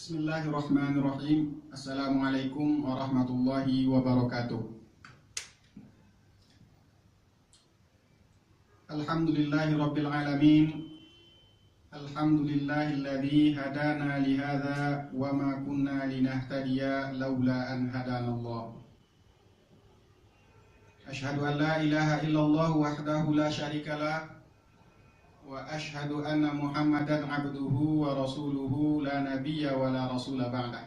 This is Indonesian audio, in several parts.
Bismillahirrahmanirrahim. Assalamualaikum warahmatullahi wabarakatuh. Alhamdulillahi rabbil alamin. Alhamdulillahilladzi hadana lihadza wa ma kunna linahtadiya laula an hadanallah. Asyhadu an la ilaha illallah wahdahu la syarikalah wa asyhadu anna Muhammadan abduhu wa rasuluhu la nabiyya wa la rasula ba'dah.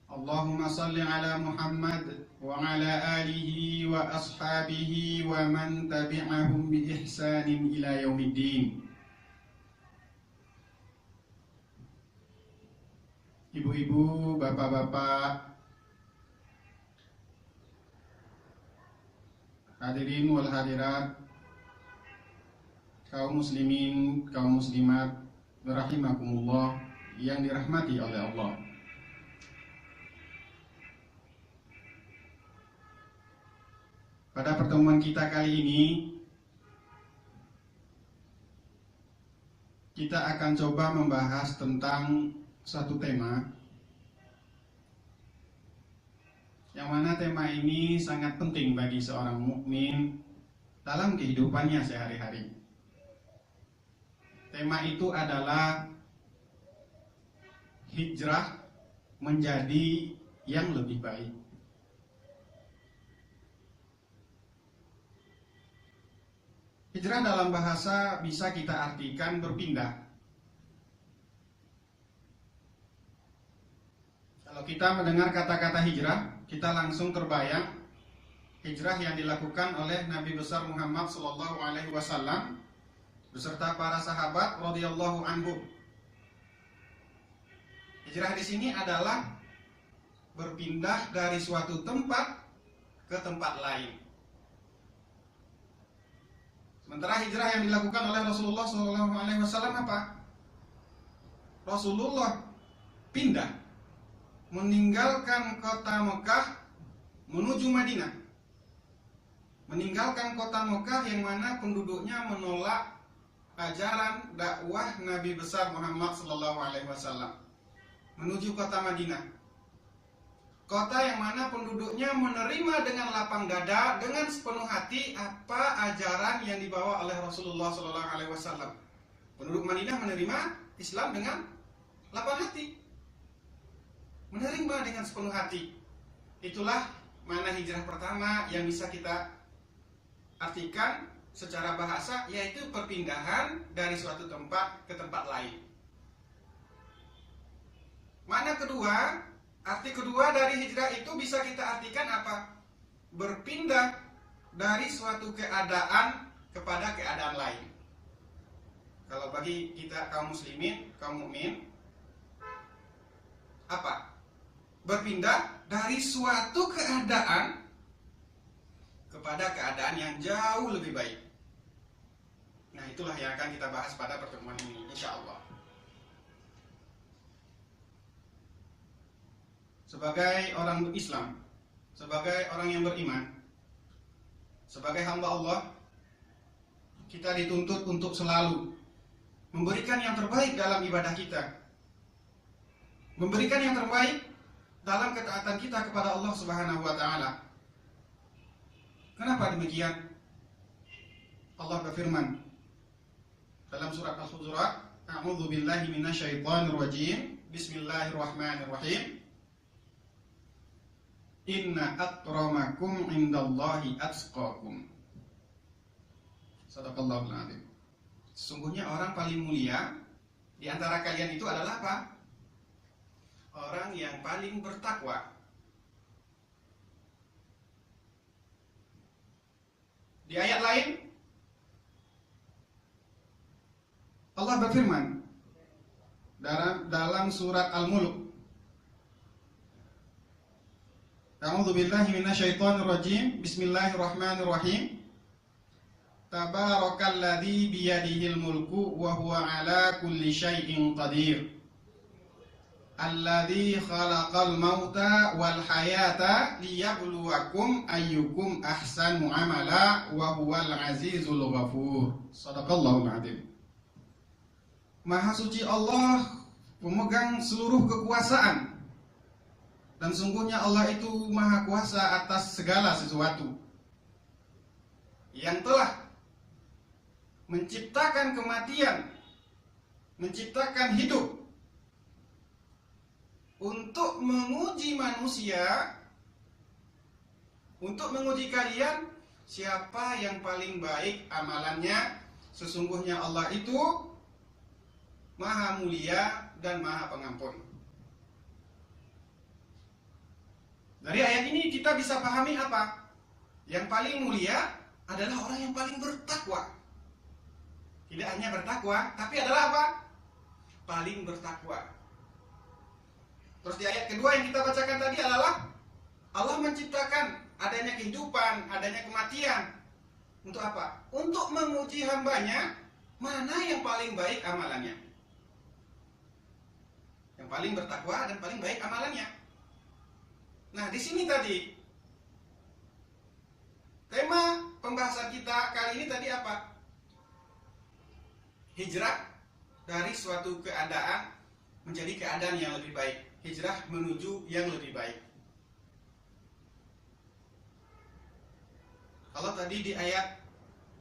Allahumma salli ala Muhammad wa ala alihi wa ashabihi wa man tabi'ahum bi ihsanin ila yaumiddin. Ibu-ibu, bapak-bapak, hadirin wal hadirat, kaum muslimin, kaum muslimat, rahimakumullah yang dirahmati oleh Allah. Pada pertemuan kita kali ini, kita akan coba membahas tentang satu tema, yang mana tema ini sangat penting bagi seorang mukmin dalam kehidupannya sehari-hari. Tema itu adalah hijrah menjadi yang lebih baik. Hijrah dalam bahasa bisa kita artikan berpindah. Kalau kita mendengar kata-kata hijrah, kita langsung terbayang hijrah yang dilakukan oleh Nabi besar Muhammad SAW beserta para sahabat radhiyallahu anhum. Hijrah di sini adalah berpindah dari suatu tempat ke tempat lain. Sementara hijrah yang dilakukan oleh Rasulullah SAW apa? Rasulullah pindah, meninggalkan kota Mekah menuju Madinah. Meninggalkan kota Mekah yang mana penduduknya menolak ajaran dakwah Nabi besar Muhammad SAW, menuju kota Madinah, kota yang mana penduduknya menerima dengan lapang dada, dengan sepenuh hati apa ajaran yang dibawa oleh Rasulullah SAW. Penduduk Madinah menerima Islam dengan lapang hati, menerima dengan sepenuh hati. Itulah mana hijrah pertama yang bisa kita artikan secara bahasa, yaitu perpindahan dari suatu tempat ke tempat lain. Mana kedua, arti kedua dari hijrah itu bisa kita artikan apa? Berpindah dari suatu keadaan kepada keadaan lain. Kalau bagi kita kaum muslimin, kaum mukmin, apa? Berpindah dari suatu keadaan kepada keadaan yang jauh lebih baik. Nah, itulah yang akan kita bahas pada pertemuan ini, insya Allah. Sebagai orang Islam, sebagai orang yang beriman, sebagai hamba Allah, kita dituntut untuk selalu memberikan yang terbaik dalam ibadah kita, memberikan yang terbaik dalam ketaatan kita kepada Allah Subhanahu wa Ta'ala. Kenapa demikian? Allah berfirman dalam surat Al-Hujurat, A'udzu billahi minasyaitonir rajim. Bismillahirrahmanirrahim. Inna akramakum indallahi atqakum. Shadaqallahul adzim. Sesungguhnya orang paling mulia di antara kalian itu adalah apa? Orang yang paling bertakwa. Di ayat lain Allah berfirman dalam surat Al-Mulk, A'udzu billahi minasyaitonir rajim. Bismillahirrahmanirrahim. Tabarakalladzi biyadihil mulku wa huwa ala kulli syai'in qadir. Alladzi khalaqal mauta wal hayata liyabluwakum ayyukum ahsanu amala wa huwal azizul ghafur. Shadaqallahul adzim. Maha suci Allah pemegang seluruh kekuasaan. Dan sungguhnya Allah itu maha kuasa atas segala sesuatu, yang telah menciptakan kematian, menciptakan hidup, untuk menguji manusia, untuk menguji kalian siapa yang paling baik amalannya. Sesungguhnya Allah itu maha mulia dan maha pengampun. Dari ayat ini kita bisa pahami apa? Yang paling mulia adalah orang yang paling bertakwa. Tidak hanya bertakwa, tapi adalah apa? Paling bertakwa. Terus di ayat kedua yang kita bacakan tadi adalah Allah menciptakan adanya kehidupan, adanya kematian. Untuk apa? Untuk menguji hambanya, mana yang paling baik amalannya. Yang paling bertakwa dan paling baik amalannya. Nah, di sini tadi tema pembahasan kita kali ini tadi apa? Hijrah dari suatu keadaan menjadi keadaan yang lebih baik. Hijrah menuju yang lebih baik. Kalau tadi di ayat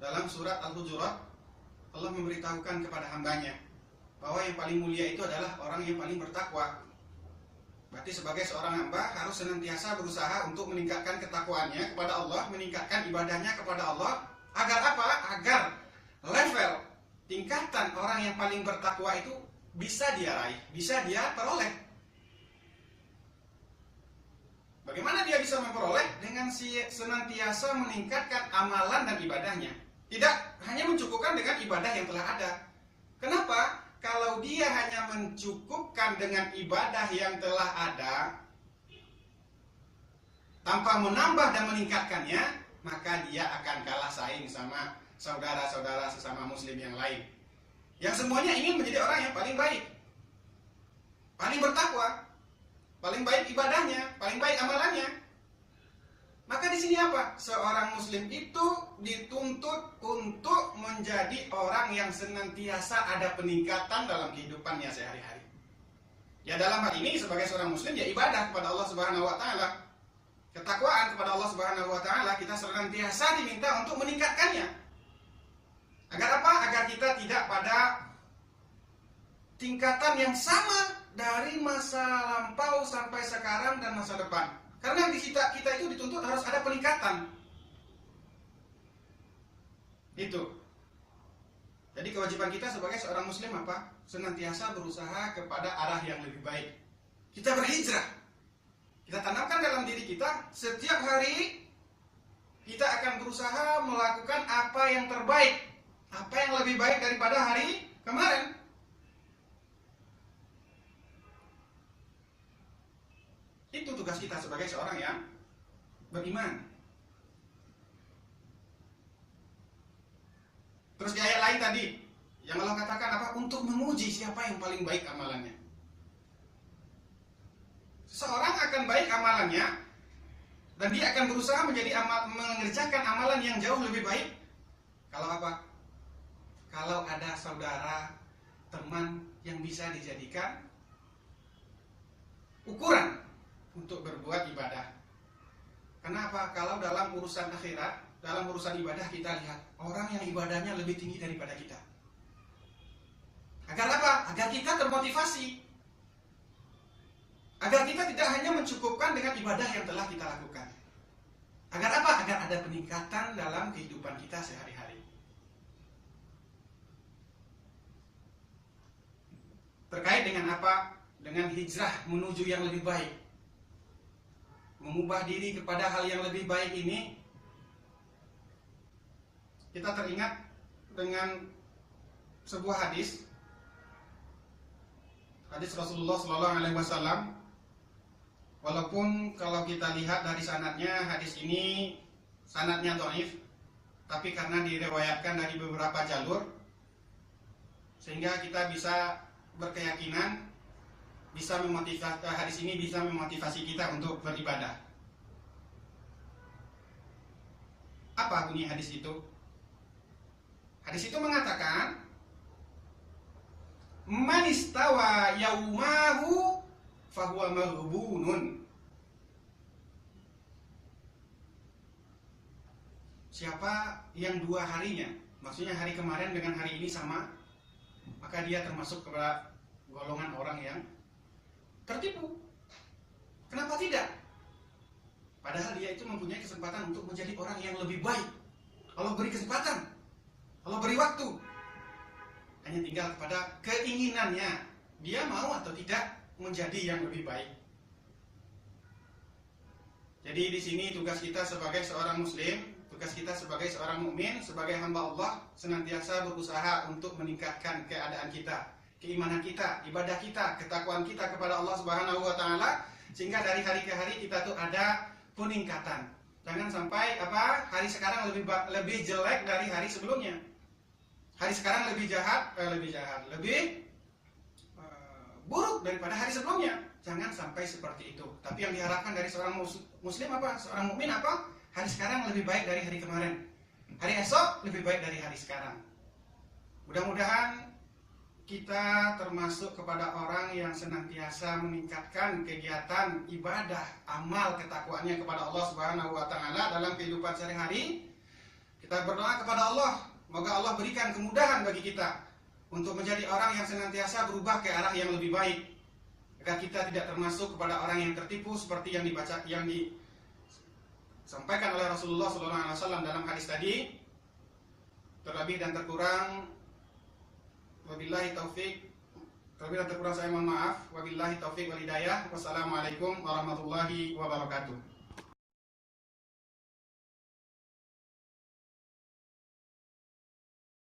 dalam surat Al-Hujurat, Allah memberitahukan kepada hambanya bahwa yang paling mulia itu adalah orang yang paling bertakwa. Berarti sebagai seorang hamba harus senantiasa berusaha untuk meningkatkan ketakwaannya kepada Allah, meningkatkan ibadahnya kepada Allah. Agar apa? Agar level tingkatan orang yang paling bertakwa itu bisa dia raih, bisa dia peroleh. Bagaimana dia bisa memperoleh? Dengan senantiasa meningkatkan amalan dan ibadahnya. Tidak hanya mencukupkan dengan ibadah yang telah ada. Kenapa? Kalau dia hanya mencukupkan dengan ibadah yang telah ada tanpa menambah dan meningkatkannya, maka dia akan kalah saing sama saudara-saudara sesama muslim yang lain, yang semuanya ingin menjadi orang yang paling baik, paling bertakwa, paling baik ibadahnya, paling baik amalannya. Maka di sini apa? Seorang muslim itu dituntut untuk menjadi orang yang senantiasa ada peningkatan dalam kehidupannya sehari-hari. Ya, dalam hal ini sebagai seorang muslim ya ibadah kepada Allah Subhanahu wa taala. Ketakwaan kepada Allah Subhanahu wa taala kita senantiasa diminta untuk meningkatkannya. Agar apa? Agar kita tidak pada tingkatan yang sama dari masa lampau sampai sekarang dan masa depan. Karena di kita itu dituntut harus ada peningkatan. Itu. Jadi kewajiban kita sebagai seorang muslim apa? Senantiasa berusaha kepada arah yang lebih baik. Kita berhijrah. Kita tanamkan dalam diri kita setiap hari kita akan berusaha melakukan apa yang terbaik, apa yang lebih baik daripada hari kemarin. Itu tugas kita sebagai seorang yang beriman. Terus di ayat lain tadi yang Allah katakan apa? Untuk menguji siapa yang paling baik amalannya. Seseorang akan baik amalannya dan dia akan berusaha mengerjakan amalan yang jauh lebih baik. Kalau apa? Kalau ada saudara, teman yang bisa dijadikan ukuran untuk berbuat ibadah. Kenapa? Kalau dalam urusan akhirat, dalam urusan ibadah kita lihat orang yang ibadahnya lebih tinggi daripada kita. Agar apa? Agar kita termotivasi. Agar kita tidak hanya mencukupkan dengan ibadah yang telah kita lakukan. Agar apa? Agar ada peningkatan dalam kehidupan kita sehari-hari. Terkait dengan apa? Dengan hijrah menuju yang lebih baik. Mengubah diri kepada hal yang lebih baik ini, kita teringat dengan sebuah hadis Rasulullah SAW. Walaupun kalau kita lihat dari sanadnya, hadis ini sanadnya dhaif, tapi karena direwayatkan dari beberapa jalur, sehingga kita bisa berkeyakinan hadis ini bisa memotivasi kita untuk beribadah. Apa bunyi hadis itu? Hadis itu mengatakan, man istawa yaumahu fahuwa maghbunun. Siapa yang 2 harinya, maksudnya hari kemarin dengan hari ini sama, maka dia termasuk kepada golongan orang yang tertipu. Kenapa tidak? Padahal dia itu mempunyai kesempatan untuk menjadi orang yang lebih baik. Allah beri kesempatan, Allah beri waktu. Hanya tinggal kepada keinginannya, dia mau atau tidak menjadi yang lebih baik. Jadi di sini tugas kita sebagai seorang muslim, tugas kita sebagai seorang mukmin, sebagai hamba Allah, senantiasa berusaha untuk meningkatkan keadaan kita, keimanan kita, ibadah kita, ketakwaan kita kepada Allah Subhanahu wa taala, sehingga dari hari ke hari kita tuh ada peningkatan. Jangan sampai hari sekarang lebih jelek dari hari sebelumnya. Hari sekarang lebih buruk daripada hari sebelumnya. Jangan sampai seperti itu. Tapi yang diharapkan dari seorang muslim apa? Seorang mukmin apa? Hari sekarang lebih baik dari hari kemarin. Hari esok lebih baik dari hari sekarang. Mudah-mudahan kita termasuk kepada orang yang senantiasa meningkatkan kegiatan ibadah, amal ketakwaannya kepada Allah Subhanahu wa taala dalam kehidupan sehari-hari. Kita berdoa kepada Allah, semoga Allah berikan kemudahan bagi kita untuk menjadi orang yang senantiasa berubah ke arah yang lebih baik, agar kita tidak termasuk kepada orang yang tertipu seperti yang disampaikan oleh Rasulullah SAW dalam hadis tadi. Terlebih dan terkurang, wabillahi taufik. Terlebih dan terkurang saya mohon maaf. Wabillahi taufik wal hidayah. Wassalamualaikum warahmatullahi wabarakatuh.